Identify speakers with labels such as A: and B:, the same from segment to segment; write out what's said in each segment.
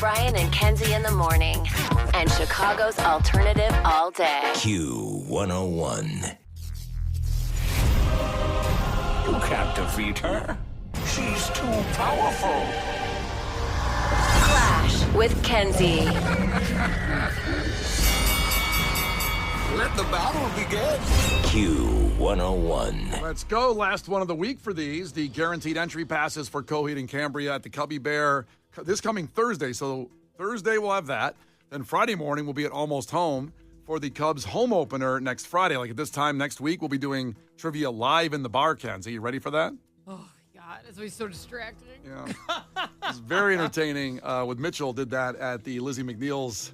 A: Brian and Kenzie in the morning. And Chicago's alternative all day.
B: Q101.
C: You can't defeat her. She's too powerful.
A: Klash with Kenzie.
C: Let the battle begin.
B: Q101.
D: Let's go. Last one of the week for these. The guaranteed entry passes for Coheed and Cambria at the Cubby Bear this coming Thursday. So Thursday we'll have that. Then Friday morning we'll be at Almost Home for the Cubs home opener next Friday. Like at this time next week, we'll be doing trivia live in the bar, Kenzie. You ready for that?
E: Oh, God. It's always so distracting.
D: Yeah. It's very entertaining. With Mitchell did that at the Lizzie McNeil's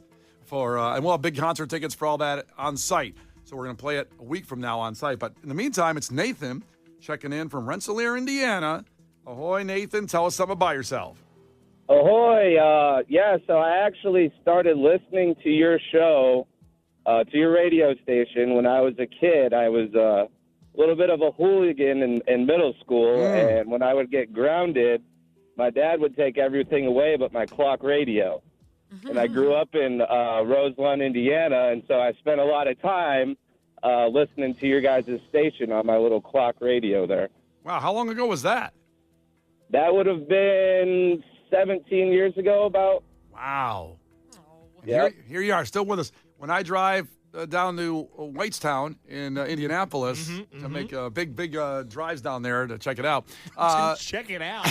D: and we'll have big concert tickets for all that on site. So we're going to play it a week from now on site. But in the meantime, it's Nathan checking in from Rensselaer, Indiana. Ahoy, Nathan. Tell us something about yourself.
F: Ahoy. So I actually started listening to your show, to your radio station when I was a kid. I was a little bit of a hooligan in middle school, and when I would get grounded, my dad would take everything away but my clock radio. And I grew up in Roselawn, Indiana, and so I spent a lot of time listening to your guys' station on my little clock radio there.
D: Wow, how long ago was that?
F: That would have been 17 years ago, about.
D: Wow.
F: Yeah.
D: Here you are, still with us. When I drive down to Whitestown in Indianapolis to make big drives down there to check it out.
G: Check it out?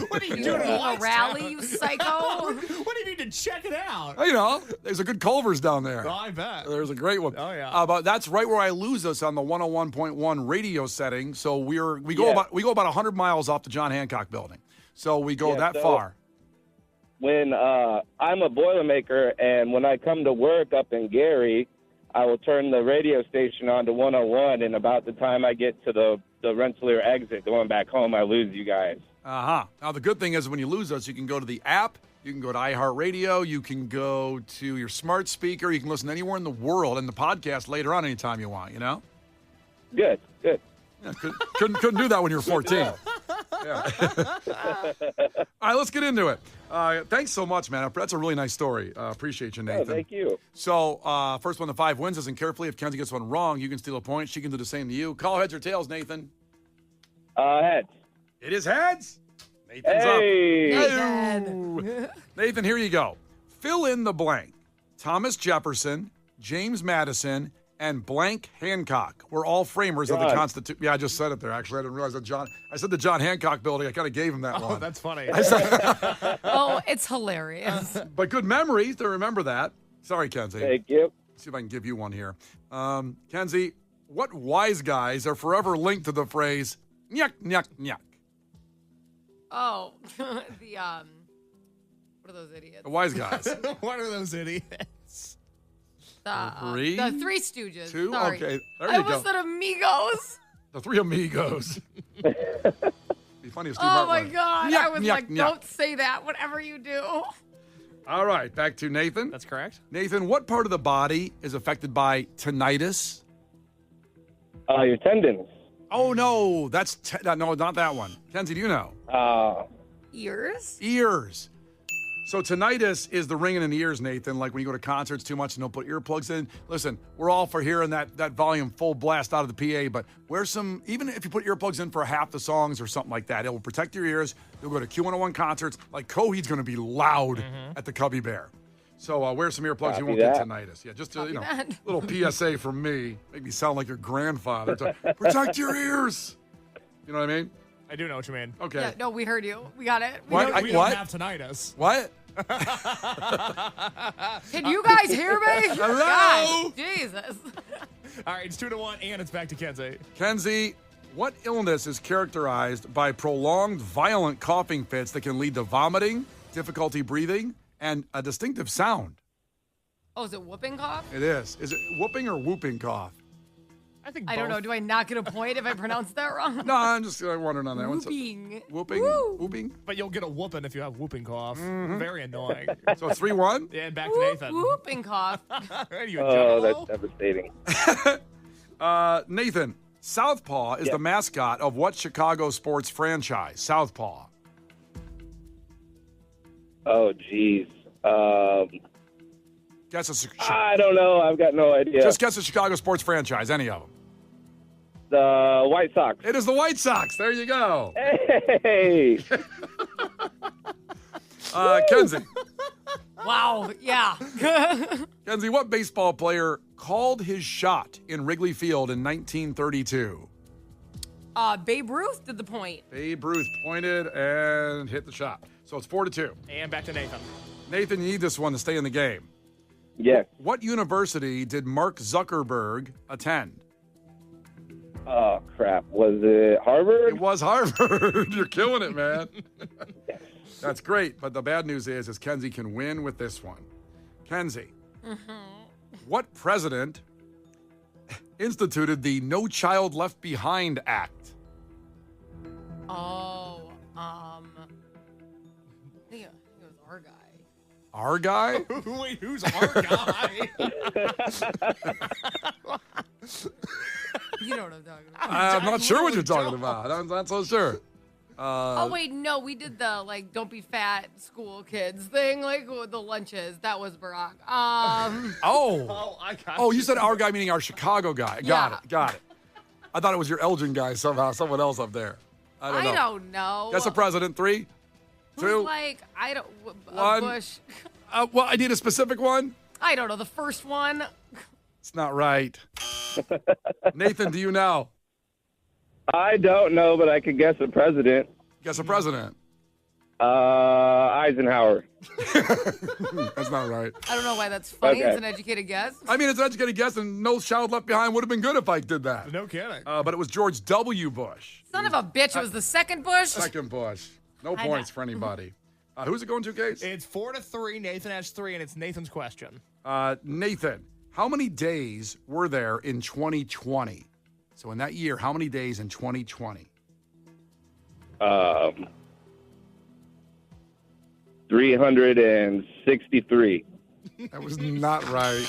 E: What are you doing? A rally, you psycho?
G: What do you need to check it out?
D: You know, there's a good Culver's down there.
G: Oh, I bet.
D: There's a great one.
G: Oh, yeah.
D: But that's right where I lose us on the 101.1 radio setting. So we go about 100 miles off the John Hancock building. So we go that far.
F: When I'm a Boilermaker, and when I come to work up in Gary, I will turn the radio station on to 101, and about the time I get to the Rensselaer exit going back home, I lose you guys.
D: Uh-huh. Now, the good thing is when you lose us, you can go to the app, you can go to iHeartRadio, you can go to your smart speaker, you can listen anywhere in the world, and the podcast later on anytime you want, you know?
F: Good.
D: Yeah, couldn't do that when you were 14. Yeah. All right, let's get into it. Thanks so much, man. That's a really nice story. Appreciate you, Nathan.
F: Oh, thank you.
D: So, first one to 5 wins. Listen carefully. If Kenzie gets one wrong, you can steal a point. She can do the same to you. Call heads or tails, Nathan.
F: Heads.
D: It is heads. Nathan's up. Nathan, here you go. Fill in the blank. Thomas Jefferson, James Madison, and blank Hancock were all framers of the Constitution. Yeah, I just said it there, actually. I didn't realize that I said the John Hancock building. I kind of gave him that one.
G: Oh, that's funny.
E: Oh, it's hilarious.
D: But good memories to remember that. Sorry, Kenzie.
F: Thank you.
D: Let's see if I can give you one here. Kenzie, what wise guys are forever linked to the phrase, nyuk, nyuk, nyuk?
E: Oh, what are those idiots?
D: The wise guys.
G: What are those idiots?
E: The Three Stooges.
D: Two?
E: Sorry.
D: Okay, there
E: I
D: you go.
E: almost said Amigos.
D: The Three Amigos. Be funny if Steve
E: Oh,
D: Martin
E: my
D: went,
E: God.
D: nyuk,
E: I was
D: nyuk,
E: like,
D: nyuk.
E: don't say that, whatever you do.
D: All right, back to Nathan.
G: That's correct.
D: Nathan, what part of the body is affected by tinnitus?
F: Your tendons.
D: Oh, no, no, not that one. Kenzie, do you know?
E: Ears?
D: Ears. So tinnitus is the ringing in the ears, Nathan, like when you go to concerts too much and don't put earplugs in. Listen, we're all for hearing that volume full blast out of the PA, but even if you put earplugs in for half the songs or something like that, it will protect your ears. You'll go to Q101 concerts. Like Coheed's going to be loud at the Cubby Bear. So wear some earplugs. You won't get tinnitus. Yeah, just a little PSA from me. Make me sound like your grandfather. Protect your ears. You know what I mean?
G: I do know what you mean.
D: Okay.
E: Yeah, no, we heard you. We got it.
G: We don't have tinnitus.
D: What?
E: Can you guys hear me?
D: Hello?
E: God, Jesus.
G: All right, it's 2-1, and it's back to Kenzie.
D: Kenzie, what illness is characterized by prolonged violent coughing fits that can lead to vomiting, difficulty breathing, and a distinctive sound?
E: Oh, is it whooping cough?
D: It is. Is it whooping or whooping cough?
G: I think
E: I don't know. Do I not get a point if I pronounce that wrong?
D: No, I'm just wondering on that one.
E: Whooping.
D: Whooping?
E: Woo.
D: Whooping?
G: But you'll get a whooping if you have whooping cough. Very annoying.
D: So 3-1?
G: Yeah, and back to Nathan.
E: Whooping cough.
G: Are you a
F: Oh,
G: juggalo?
F: that's devastating.
D: Nathan, Southpaw is the mascot of what Chicago sports franchise? Southpaw.
F: Oh, geez.
D: Guess a
F: I don't know. I've got no idea.
D: Just guess a Chicago sports franchise, any of them.
F: The White Sox.
D: It is the White Sox. There you go.
F: Hey!
D: Kenzie.
E: Wow, yeah.
D: Kenzie, what baseball player called his shot in Wrigley Field in 1932?
E: Babe Ruth did the point.
D: Babe Ruth pointed and hit the shot. So it's 4-2.
G: And back to Nathan.
D: Nathan, you need this one to stay in the game.
F: Yes.
D: What university did Mark Zuckerberg attend?
F: Oh, crap. Was it Harvard?
D: It was Harvard. You're killing it, man. That's great. But the bad news is Kenzie can win with this one. Kenzie, what president instituted the No Child Left Behind Act?
E: Oh, I think it was our guy.
D: Our guy?
G: Wait, who's our guy?
E: You know what I'm talking about.
D: I'm not sure what you're
G: really
D: talking
G: don't.
D: about. I'm not so sure.
E: Oh, wait, no, we did the, don't be fat school kids thing, with the lunches. That was Barack.
D: Oh.
G: Oh, I got
D: Oh, you said our guy, meaning our Chicago guy.
E: Yeah.
D: Got it. I thought it was your Elgin guy somehow, someone else up there. I don't know.
E: I don't know.
D: Guess a president. 3, 2.
E: Who's
D: one.
E: Bush.
D: Well, I need a specific one.
E: I don't know, the first one.
D: It's not right. Nathan, do you know?
F: I don't know, but I could guess a president.
D: Guess a president.
F: Eisenhower.
D: That's not right.
E: I don't know why that's funny.
F: Okay.
E: It's an educated guess.
D: I mean, it's an educated guess, and No Child Left Behind would have been good if I did that.
G: No kidding.
D: But it was George W. Bush.
E: Son of a bitch, it was the second Bush.
D: Second Bush. No
E: I
D: points
E: know.
D: for anybody. Who's it going to, Case?
G: It's 4-3. Nathan has 3, and it's Nathan's question.
D: Nathan, how many days were there in 2020? So in that year, how many days in 2020?
F: 363.
D: That was not right.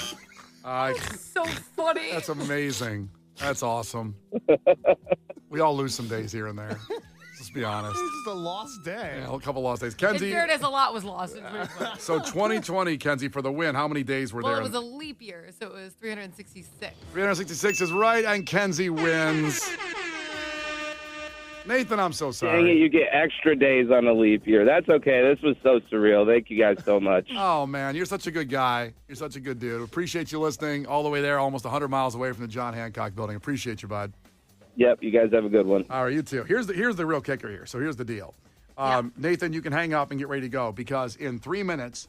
E: So funny.
D: That's amazing. That's awesome. We all lose some days here and there. Let's be honest.
G: This is a lost day.
D: Yeah, a couple lost days.
E: In
D: Kenzie,
E: fairness, a lot was lost. It was pretty funny.
D: so 2020, Kenzie, for the win, how many days were
E: Well,
D: there?
E: it was a leap year, so it was 366.
D: 366 is right, and Kenzie wins. Nathan, I'm so
F: Dang it,
D: sorry.
F: you get extra days on a leap year. That's okay. This was so surreal. Thank you guys so much.
D: Oh, man, you're such a good guy. You're such a good dude. Appreciate you listening all the way there, almost 100 miles away from the John Hancock building. Appreciate you, bud.
F: Yep, you guys have a good one.
D: All right, you too. Here's the real kicker here. So here's the deal. Nathan, you can hang up and get ready to go because in 3 minutes,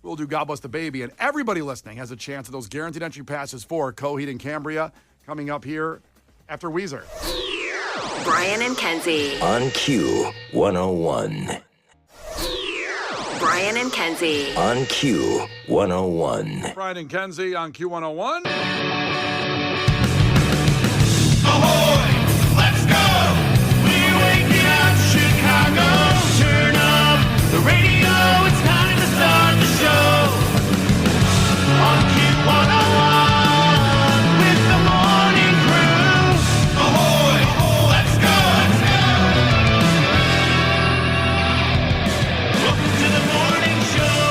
D: we'll do God Bless the Baby, and everybody listening has a chance at those guaranteed entry passes for Coheed and Cambria coming up here after Weezer.
A: Brian and Kenzie.
B: On Q101.
A: Brian and Kenzie.
B: On Q101.
D: Brian and Kenzie on Q101.
C: Ahoy! Let's go! We're waking up Chicago. Turn up the radio. It's time to start the show. On Q101 with the morning crew. Ahoy! Let's go! Welcome to the morning show.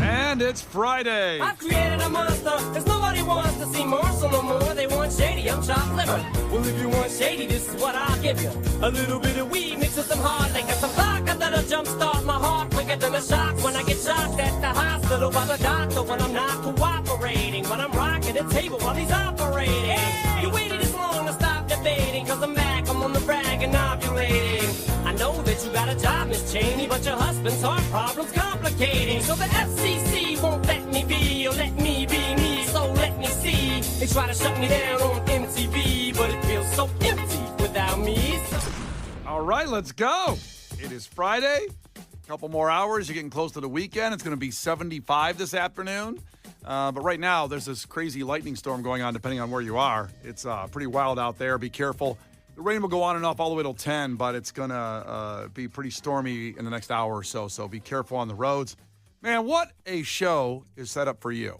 D: And it's Friday.
H: I've created a monster, cause nobody wants to see Marshall no more. They want shady, I'm chopped liver. Well, if you want shady, this is what I'll give you. A little bit of weed mixed with some hard liquor, some vodka that'll jumpstart my heart quicker than a shock when I get shocked at the hospital by the doctor when I'm not cooperating. When I'm rocking the table while he's operating. Hey! You waited this long to stop debating, cause I'm back, I'm on the brag and ovulating. I know that you got a job, Miss Cheney, but your husband's heart problem's complicating. So the FCC won't let me be, or let me be me, so let me see. They try to shut me down on MTV, but it feels so empty without me.
D: All right, let's go. It is Friday. A couple more hours. You're getting close to the weekend. It's going to be 75 this afternoon. But right now, there's this crazy lightning storm going on depending on where you are. It's pretty wild out there. Be careful. The rain will go on and off all the way till 10, but it's going to be pretty stormy in the next hour or so. So be careful on the roads. Man, what a show is set up for you.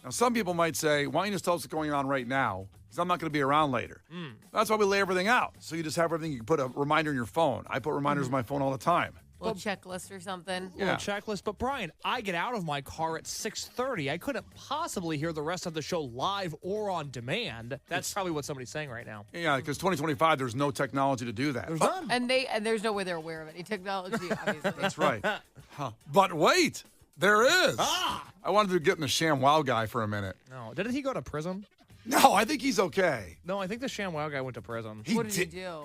D: Now, some people might say, why don't you just tell us what's going on right now? Because I'm not going to be around later. That's why we lay everything out. So you just have everything. You can put a reminder in your phone. I put reminders on my phone all the time.
E: Little checklist or something.
G: Little checklist. But Brian, I get out of my car at 6:30. I couldn't possibly hear the rest of the show live or on demand. That's probably what somebody's saying right now.
D: Yeah, because 2025, there's no technology to do that.
G: There's none.
E: And there's no way they're aware of any technology, obviously.
D: That's right. But wait, there is. I wanted to get in the Sham Wow Guy for a minute.
G: No, didn't he go to prison?
D: No, I think he's okay.
G: No, I think the Sham Wow Guy went to prison.
E: What did he do?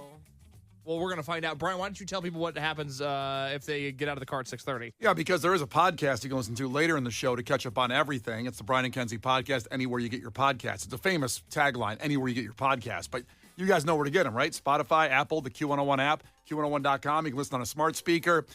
G: Well, we're going to find out. Brian, why don't you tell people what happens if they get out of the car at 6:30?
D: Yeah, because there is a podcast you can listen to later in the show to catch up on everything. It's the Brian and Kenzie podcast, anywhere you get your podcasts. It's a famous tagline, anywhere you get your podcast. But you guys know where to get them, right? Spotify, Apple, the Q101 app, Q101.com. You can listen on a smart speaker.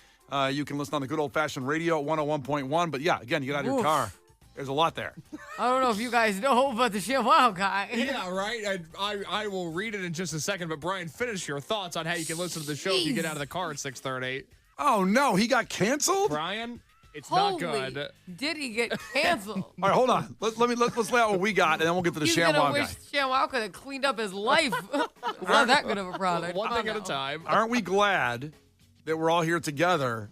D: You can listen on the good old-fashioned radio at 101.1. But, yeah, again, you get out of your car. There's a lot there.
E: I don't know if you guys know about the Sham Wow Guy.
G: Yeah, right. I will read it in just a second. But, Brian, finish your thoughts on how you can listen to the show if you get out of the car at 6:30.
D: Oh, no. He got canceled?
G: Brian, it's
E: Holy,
G: not good.
E: did he get canceled?
D: All right, hold on. Let's lay out what we got, and then we'll get to the
E: He's
D: Sham
E: gonna
D: Wow Guy.
E: wish Sham Wow could have cleaned up his life. It's not that good of a product.
G: One
E: Oh,
G: thing at a
E: no.
G: time.
D: Aren't we glad that we're all here together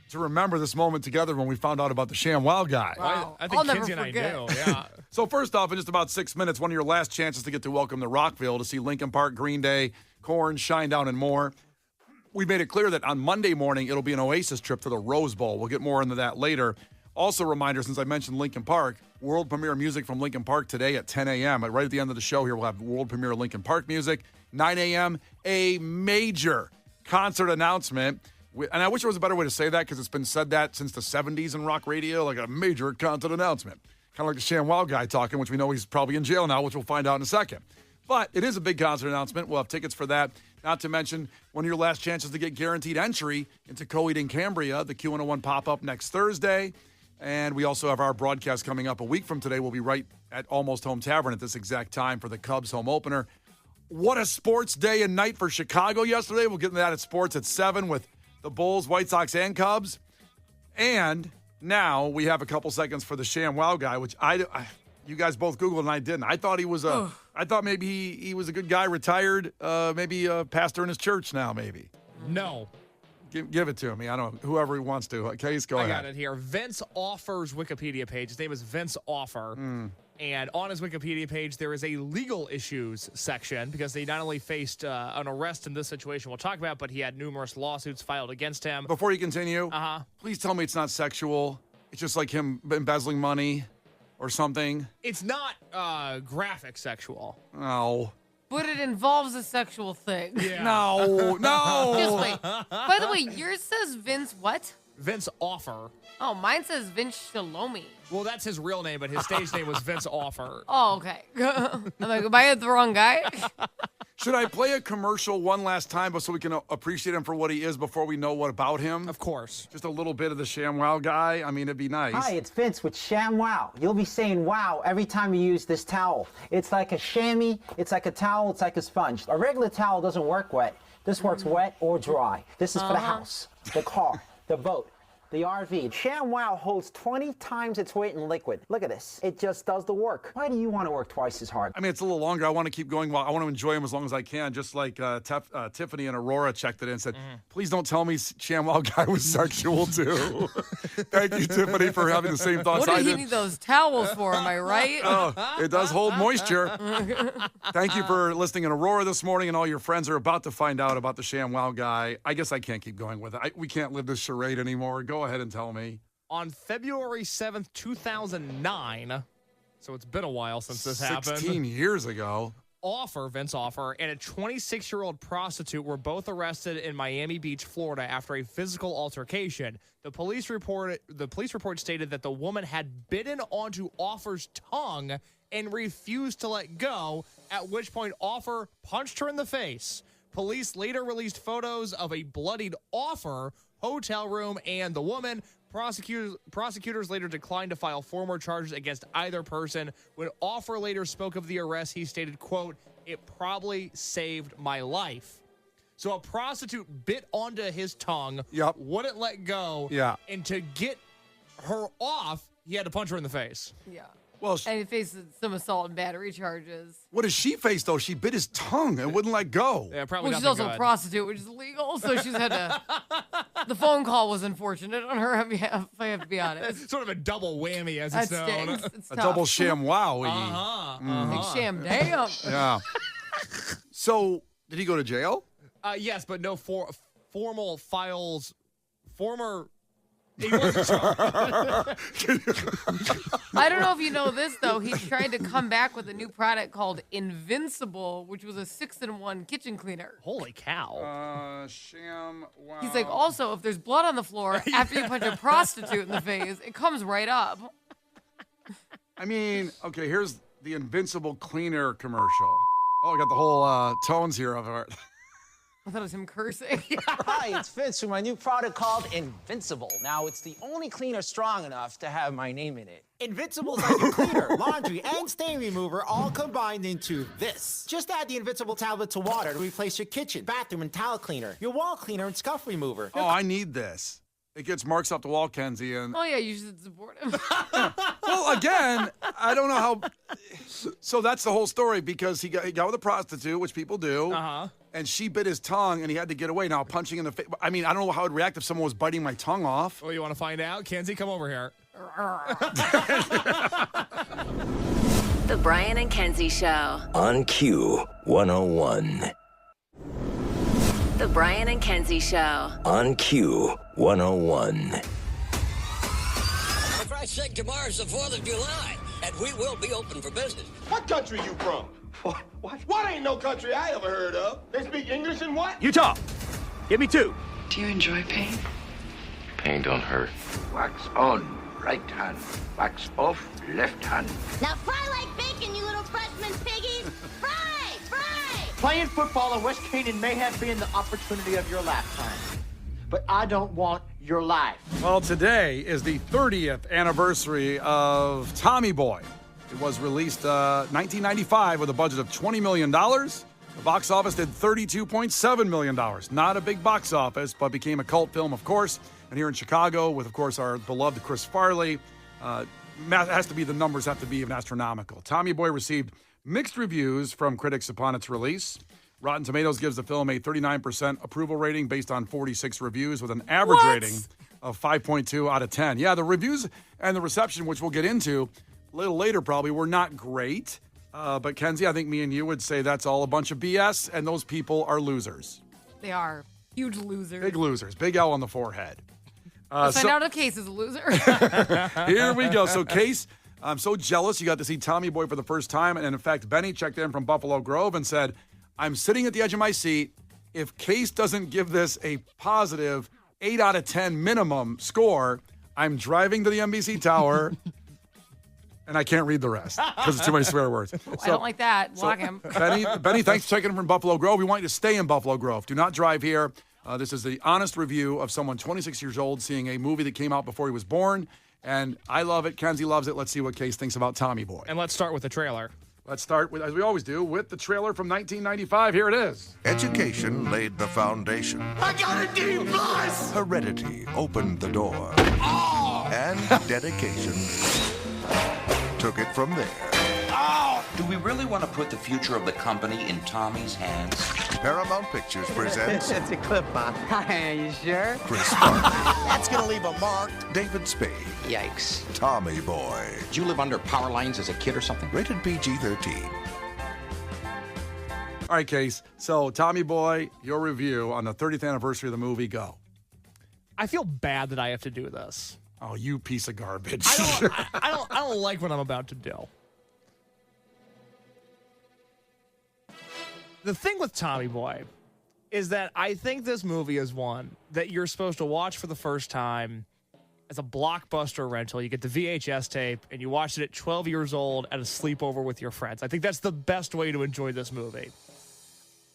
D: to remember this moment together when we found out about the Sham Wow Guy?
E: Wow.
G: I think
E: I'll never
G: Kenzie and I
E: forget.
G: knew. Yeah.
D: So first off, in just about 6 minutes, one of your last chances to get to welcome to Rockville to see Linkin Park, Green Day, Korn, Shinedown, and more. We made it clear that on Monday morning, it'll be an Oasis trip to the Rose Bowl. We'll get more into that later. Also, a reminder, since I mentioned Linkin Park, world premiere music from Linkin Park today at 10 a.m. Right at the end of the show here, we'll have world premiere Linkin Park music. 9 a.m., a major concert announcement. And I wish there was a better way to say that because it's been said that since the 70s in rock radio, like a major concert announcement. Kind of like the Sham Wow Guy talking, which we know he's probably in jail now, which we'll find out in a second. But it is a big concert announcement. We'll have tickets for that. Not to mention, one of your last chances to get guaranteed entry into Coed in Cambria, the Q101 pop-up next Thursday. And we also have our broadcast coming up a week from today. We'll be right at Almost Home Tavern at this exact time for the Cubs home opener. What a sports day and night for Chicago yesterday. We'll get into that at sports at 7 with the Bulls, White Sox, and Cubs. And now we have a couple seconds for the Sham Wow Guy, which you guys both Googled and I didn't. I thought he was I thought maybe he was a good guy, retired, maybe a pastor in his church now, maybe.
G: No.
D: Give it to me. I don't know. Whoever he wants to. Case, go ahead.
G: I got it here. Vince Offer's Wikipedia page. His name is Vince Offer. And on his Wikipedia page, there is a legal issues section because they not only faced an arrest in this situation we'll talk about, but he had numerous lawsuits filed against him.
D: Before you continue, please tell me it's not sexual. It's just like him embezzling money or something.
G: It's not graphic sexual.
D: No.
E: But it involves a sexual thing.
G: Yeah.
D: No.
E: Just wait. By the way, yours says Vince what?
G: Vince Offer.
E: Oh, mine says Vince Shalomi.
G: Well, that's his real name, but his stage name was Vince Offer.
E: Oh, okay. I'm like, am I the wrong guy?
D: Should I play a commercial one last time but so we can appreciate him for what he is before we know what about him?
G: Of course.
D: Just a little bit of the Sham Wow Guy. I mean, it'd be nice.
I: Hi, it's Vince with Sham Wow. You'll be saying wow every time you use this towel. It's like a chamois, it's like a towel, it's like a sponge. A regular towel doesn't work wet. This works wet or dry. This is for the house, the car, the boat, the RV. Sham Wow holds 20 times its weight in liquid. Look at this. It just does the work. Why do you want to work twice as hard?
D: I mean, it's a little longer. I want to keep going. I want to enjoy him as long as I can, just like Tiffany and Aurora checked it in and said, please don't tell me Sham Wow Guy was sexual, too. Thank you, Tiffany, for having the same thoughts
E: What
D: I
E: did he
D: did.
E: need those towels for? Am I right?
D: Oh, it does hold moisture. Thank you for listening in Aurora this morning, and all your friends are about to find out about the Sham Wow Guy. I guess I can't keep going with it. We can't live this charade anymore. Go ahead and tell me.
G: On February 7th, 2009, so it's been a while since this
D: 16
G: happened.
D: years ago.
G: Vince Offer, and a 26-year-old prostitute were both arrested in Miami Beach, Florida, after a physical altercation. The police report stated that the woman had bitten onto Offer's tongue and refused to let go, at which point Offer punched her in the face. Police later released photos of a bloodied Offer hotel room and the woman. Prosecutors later declined to file formal charges against either person. When Offer later spoke of the arrest, he stated, quote, "It probably saved my life." So a prostitute bit onto his tongue, wouldn't let go, and to get her off, he had to punch her in the face.
E: Yeah.
D: Well,
E: And he faces some assault and battery charges.
D: what does she face, though? She bit his tongue and wouldn't let go.
G: Yeah, probably
E: Well, she's
G: nothing
E: also a
G: good.
E: prostitute, which is illegal, so she's had to. The phone call was unfortunate on her behalf, if I have to be honest.
G: Sort of a double whammy, as
E: That
G: it's known.
E: stings. It's
D: A
E: tough.
D: double Sham Wow.
E: Like sham, damn.
D: Yeah. So, did he go to jail?
G: Yes, but no formal files. He wasn't charged.
E: I don't know if you know this, though. He tried to come back with a new product called Invincible, which was a 6-in-1 kitchen cleaner.
G: Holy cow.
D: Sham Wow.
E: He's like, also, if there's blood on the floor after you punch a prostitute in the face, it comes right up.
D: I mean, okay, here's the Invincible Cleaner commercial. Oh, I got the whole tones here of it.
E: I thought it was him cursing.
I: Hi, it's Vince with my new product called Invincible. Now, it's the only cleaner strong enough to have my name in it.
J: Invincible's like a cleaner, laundry, and stain remover all combined into this. Just add the Invincible tablet to water to replace your kitchen, bathroom, and towel cleaner, your wall cleaner, and scuff remover.
D: Oh, I need this. It gets marks up the wall, Kenzie. And
E: Oh, yeah, you should support him.
D: well, again, I don't know how. So that's the whole story because he got with a prostitute, which people do.
G: Uh-huh.
D: And she bit his tongue, and he had to get away. Now, punching in the face. I mean, I don't know how I'd react if someone was biting my tongue off.
G: Oh, you want to find out? Kenzie, come over here.
A: The Brian and Kenzie Show.
B: On Q101.
A: The Brian and Kenzie Show.
B: On Q101.
K: For Christ's sake, tomorrow's the 4th of July, and we will be open for business.
C: What country you from? What ain't no country I ever heard of? They speak English and what?
L: Utah. Give me 2.
M: Do you enjoy pain?
N: Pain don't hurt.
O: Wax on, right hand. Wax off, left hand.
P: Now fry like bacon, you little freshman piggies! Fry! Fry!
L: Playing football in West Canaan may have been the opportunity of your lifetime, but I don't want your life.
D: Well, today is the 30th anniversary of Tommy Boy. It was released 1995 with a budget of $20 million. The box office did $32.7 million. Not a big box office, but became a cult film, of course. And here in Chicago, with, of course, our beloved Chris Farley, the numbers have to be even astronomical. Tommy Boy received mixed reviews from critics upon its release. Rotten Tomatoes gives the film a 39% approval rating based on 46 reviews with an average rating of 5.2 out of 10. Yeah, the reviews and the reception, which we'll get into a little later probably, were not great. But Kenzie, I think me and you would say that's all a bunch of BS, and those people are losers.
E: They are huge losers.
D: Big losers. Big L on the forehead.
E: Let's find out if Case is a loser.
D: Here we go. So, Case, I'm so jealous you got to see Tommy Boy for the first time. And in fact, Benny checked in from Buffalo Grove and said, I'm sitting at the edge of my seat. If Case doesn't give this a positive 8 out of 10 minimum score, I'm driving to the NBC Tower. And I can't read the rest because it's too many swear words.
E: I don't like that. Lock him.
D: Benny, thanks for checking in from Buffalo Grove. We want you to stay in Buffalo Grove. Do not drive here. This is the honest review of someone 26 years old seeing a movie that came out before he was born. And I love it. Kenzie loves it. Let's see what Case thinks about Tommy Boy.
G: And let's start with the trailer.
D: Let's start, with, as we always do, with the trailer from 1995. Here it is.
Q: Education laid the foundation.
C: I got a D+!
Q: Heredity opened the door. And dedication took it from there.
R: Do we really want to put the future of the company in Tommy's hands?
Q: Paramount Pictures presents...
J: It's a clip, huh? Are you sure?
Q: Chris Farley.
J: That's gonna leave a mark.
Q: David Spade.
R: Yikes.
Q: Tommy Boy.
R: Did you live under power lines as a kid or something?
Q: Rated PG-13.
D: All right, Case. So, Tommy Boy, your review on the 30th anniversary of the movie, go.
G: I feel bad that I have to do this.
D: Oh, you piece of garbage.
G: I don't like what I'm about to do. The thing with Tommy Boy is that I think this movie is one that you're supposed to watch for the first time as a blockbuster rental. You get the VHS tape and you watch it at 12 years old at a sleepover with your friends. I think that's the best way to enjoy this movie.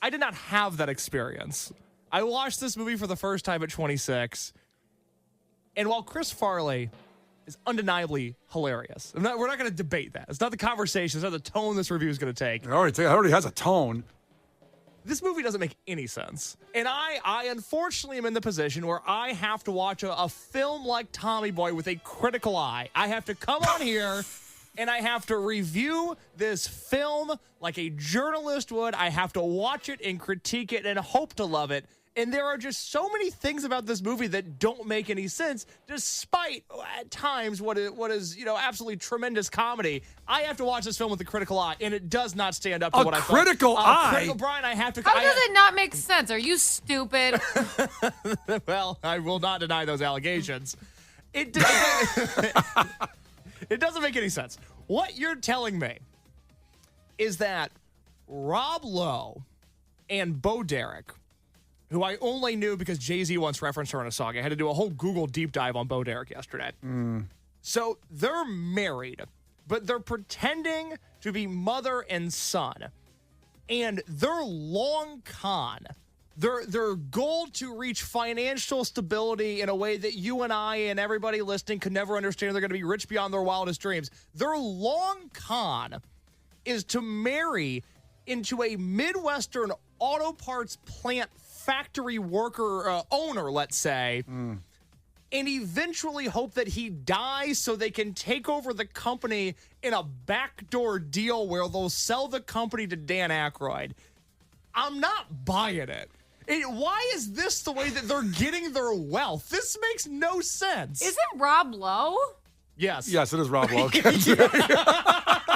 G: I did not have that experience. I watched this movie for the first time at 26. And while Chris Farley is undeniably hilarious, we're not going to debate that. It's not the conversation. It's not the tone this review is going to take.
D: It already has a tone.
G: This movie doesn't make any sense. And I unfortunately am in the position where I have to watch a film like Tommy Boy with a critical eye. I have to come on here and I have to review this film like a journalist would. I have to watch it and critique it and hope to love it. And there are just so many things about this movie that don't make any sense, despite at times what is absolutely tremendous comedy. I have to watch this film with a critical eye, and it does not stand up to what I thought.
D: Critical eye?
G: Critical, Brian, I have to.
E: How does it not make sense? Are you stupid?
G: Well, I will not deny those allegations. It doesn't make any sense. What you're telling me is that Rob Lowe and Bo Derek, who I only knew because Jay-Z once referenced her in a song. I had to do a whole Google deep dive on Bo Derek yesterday. So they're married, but they're pretending to be mother and son. And their long con, their goal to reach financial stability in a way that you and I and everybody listening could never understand, they're going to be rich beyond their wildest dreams. Their long con is to marry into a Midwestern auto parts plant factory worker owner, let's say, and eventually hope that he dies so they can take over the company in a backdoor deal where they'll sell the company to Dan Aykroyd. I'm not buying it. Why is this the way that they're getting their wealth? This makes no sense.
E: Isn't Rob Lowe?
G: Yes.
D: Yes, it is Rob Lowe.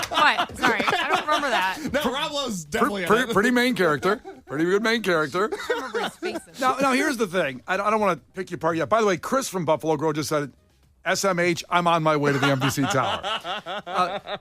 E: What? Sorry, I don't remember that.
G: No, Rob Lowe's definitely in it.
D: Pretty main character. Pretty good main character.
E: I remember his faces.
D: Now, here's the thing. I don't want to pick you apart yet. By the way, Chris from Buffalo Grove just said, SMH, I'm on my way to the MDC Tower.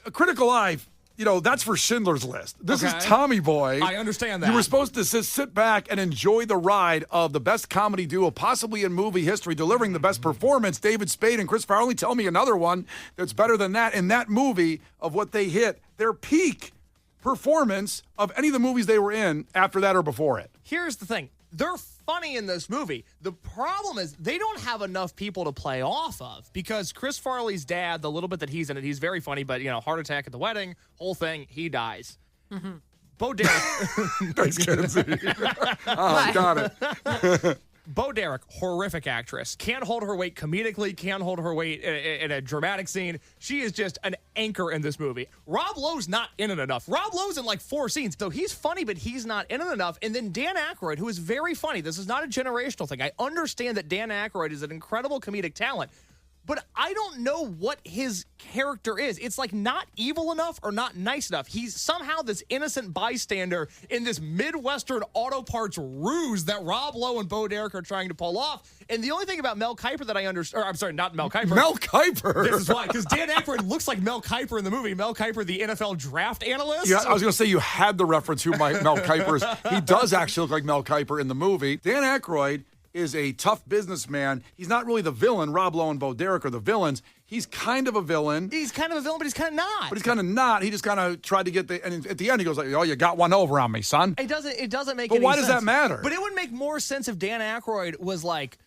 D: A critical eye, that's for Schindler's List. This is Tommy Boy.
G: I understand that.
D: You were supposed to sit back and enjoy the ride of the best comedy duo possibly in movie history, delivering the best performance. David Spade and Chris Farley. Tell me another one that's better than that. In that movie of what they hit, their peak performance of any of the movies they were in after that or before it.
G: Here's the thing. They're funny in this movie. The problem is they don't have enough people to play off of because Chris Farley's dad, the little bit that he's in it, he's very funny, but, heart attack at the wedding, whole thing, he dies. Mm-hmm. Bo Derek.
D: Thanks, Kenzie. Got it.
G: Bo Derek, horrific actress. Can't hold her weight comedically, can't hold her weight in a dramatic scene. She is just an anchor in this movie. Rob Lowe's not in it enough. Rob Lowe's in like 4 scenes, so he's funny, but he's not in it enough. And then Dan Aykroyd, who is very funny. This is not a generational thing. I understand that Dan Aykroyd is an incredible comedic talent, but I don't know what his character is. It's like not evil enough or not nice enough. He's somehow this innocent bystander in this Midwestern auto parts ruse that Rob Lowe and Bo Derek are trying to pull off. And the only thing about Mel Kiper that I understand, or I'm sorry, not Mel Kiper.
D: Mel Kiper.
G: This is why, because Dan Aykroyd looks like Mel Kiper in the movie. Mel Kiper, the NFL draft analyst.
D: Yeah, I was going to say you had the reference who Mel Kiper is. He does actually look like Mel Kiper in the movie. Dan Aykroyd is a tough businessman. He's not really the villain. Rob Lowe and Bo Derek are the villains. He's kind of a villain.
G: He's kind of a villain, but he's kind of not.
D: But he's kind of not. He just kind of tried to get and at the end he goes like, "Oh, you got one over on me, son."
G: It doesn't make any sense.
D: But why does that matter?
G: But it would make more sense if Dan Aykroyd was like,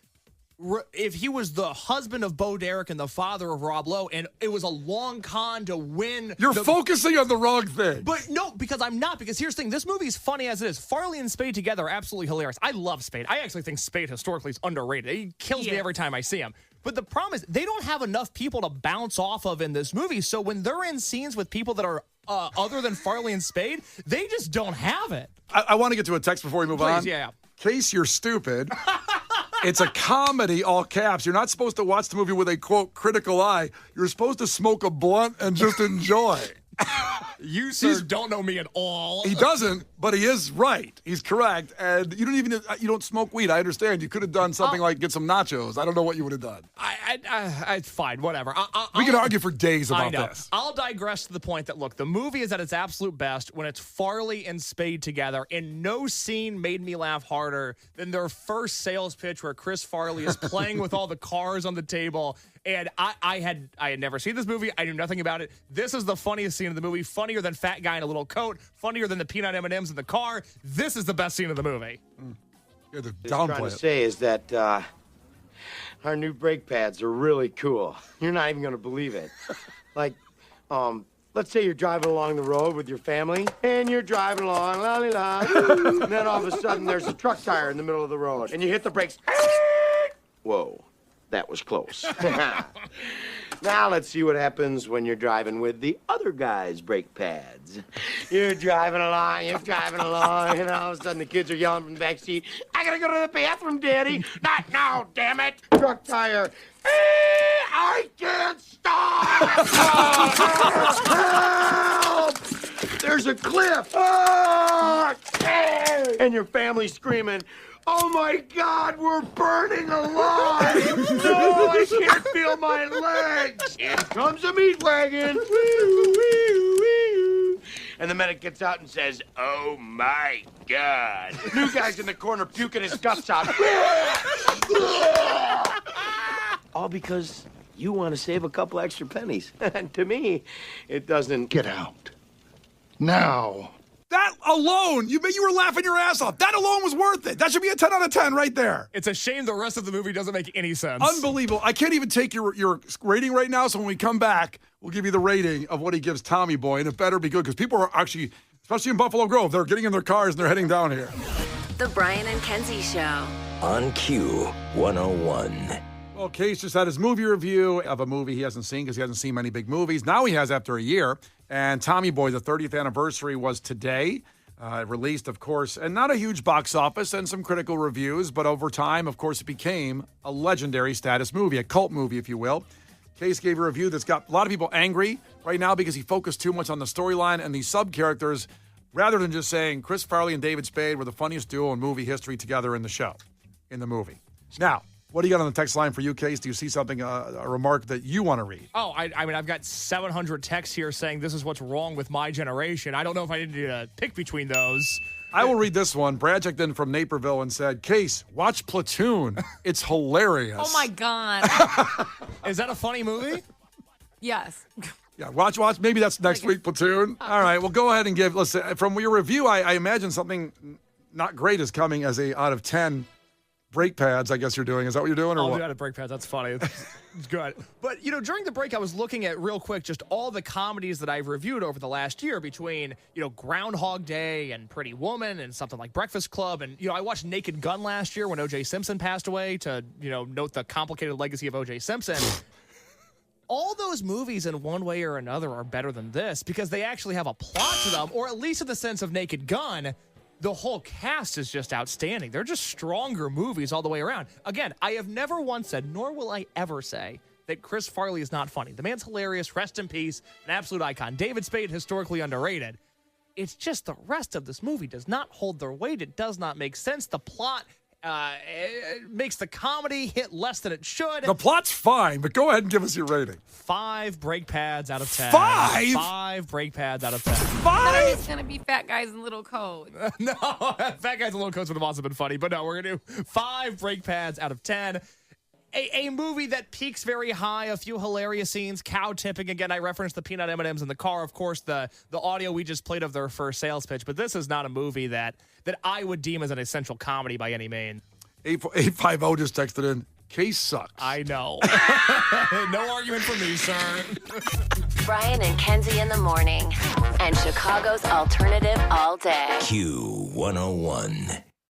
G: if he was the husband of Bo Derek and the father of Rob Lowe, and it was a long con to win.
D: You're focusing on the wrong thing.
G: But no, because I'm not. Because here's the thing. This movie is funny as it is. Farley and Spade together are absolutely hilarious. I love Spade. I actually think Spade historically is underrated. He kills me every time I see him. But the problem is they don't have enough people to bounce off of in this movie. So when they're in scenes with people that are other than Farley and Spade, they just don't have it.
D: I want to get to a text before we move on.
G: Please, yeah.
D: Case you're stupid. It's a comedy, all caps. You're not supposed to watch the movie with a, quote, critical eye. You're supposed to smoke a blunt and just enjoy.
G: You, sir, don't know me at all.
D: He doesn't, but he is right. He's correct. And you don't smoke weed. I understand. You could have done something like get some nachos. I don't know what you would have done.
G: It's fine. Whatever.
D: We can argue for days about this.
G: I'll digress to the point that, look, the movie is at its absolute best when it's Farley and Spade together, and no scene made me laugh harder than their first sales pitch where Chris Farley is playing with all the cars on the table. And I had never seen this movie. I knew nothing about it. This is the funniest scene of the movie. Funnier than fat guy in a little coat. Funnier than the peanut M&Ms in the car. This is the best scene of the movie.
D: What
M: I'm trying to say is that our new brake pads are really cool. You're not even going to believe it. Like, let's say you're driving along the road with your family, and you're driving along, la-li-la, and then all of a sudden there's a truck tire in the middle of the road, and you hit the brakes. Whoa. That was close. Now let's see what happens when you're driving with the other guy's brake pads. You're driving along, and all of a sudden the kids are yelling from the back seat, I gotta go to the bathroom, Daddy. Not now, damn it. Truck tire. I can't stop. Help! There's a cliff. And your family's screaming, oh my God, we're burning alive! No, I can't feel my legs! Here comes a meat wagon! And the medic gets out and says, oh my God. New guy's in the corner puking his guts out. All because you want to save a couple extra pennies. And to me, it doesn't.
O: Get out. Now.
D: That alone, you were laughing your ass off. That alone was worth it. That should be a 10 out of 10 right there.
G: It's a shame the rest of the movie doesn't make any sense.
D: Unbelievable. I can't even take your rating right now, so when we come back, we'll give you the rating of what he gives Tommy Boy, and it better be good, because people are actually, especially in Buffalo Grove, they're getting in their cars and they're heading down here.
A: The Brian and Kenzie Show.
B: On Q 101.
D: Well, Case just had his movie review of a movie he hasn't seen because he hasn't seen many big movies. Now he has after a year. And Tommy Boy, the 30th anniversary was today. Released, of course, and not a huge box office and some critical reviews, but over time, of course, it became a legendary status movie, a cult movie, if you will. Case gave a review that's got a lot of people angry right now because he focused too much on the storyline and these sub-characters rather than just saying Chris Farley and David Spade were the funniest duo in movie history together in the movie. Now, what do you got on the text line for you, Case? Do you see something, a remark that you want to read?
G: Oh, I mean, I've got 700 texts here saying this is what's wrong with my generation. I don't know if I need to pick between those.
D: I will read this one. Brad checked in from Naperville and said, Case, watch Platoon. It's hilarious.
E: Oh, my God.
G: Is that a funny movie?
E: Yes.
D: Yeah, watch. Maybe that's next week, Platoon. All right, well, go ahead and listen, from your review, I imagine something not great is coming as a out of 10 brake pads, I guess you're doing. Is that what you're doing? Or
G: I'll
D: what?
G: do that at brake pads. That's funny. It's good. But, during the break, I was looking at real quick just all the comedies that I've reviewed over the last year between, Groundhog Day and Pretty Woman and something like Breakfast Club. And, I watched Naked Gun last year when O.J. Simpson passed away to, note the complicated legacy of O.J. Simpson. All those movies in one way or another are better than this because they actually have a plot to them, or at least in the sense of Naked Gun, the whole cast is just outstanding. They're just stronger movies all the way around. Again, I have never once said, nor will I ever say, that Chris Farley is not funny. The man's hilarious, rest in peace, an absolute icon. David Spade, historically underrated. It's just the rest of this movie does not hold their weight. It does not make sense. The plot it makes the comedy hit less than it should.
D: The plot's fine, but go ahead and give us your rating.
G: 5 brake pads out of 10.
D: 5?
G: 5 brake pads out of 10.
E: 5? It's going to be fat guys in little coats.
G: No, fat guys in little coats would have also been funny, but no, we're going to do 5 brake pads out of 10. A movie that peaks very high, a few hilarious scenes, cow tipping. Again, I referenced the peanut M&Ms in the car. Of course, the audio we just played of their first sales pitch, but this is not a movie that I would deem as an essential comedy by any means.
D: 850 just texted in, Case sucks.
G: I know. No argument for me, sir.
A: Brian and Kenzie in the morning. And Chicago's alternative all day.
B: Q 101.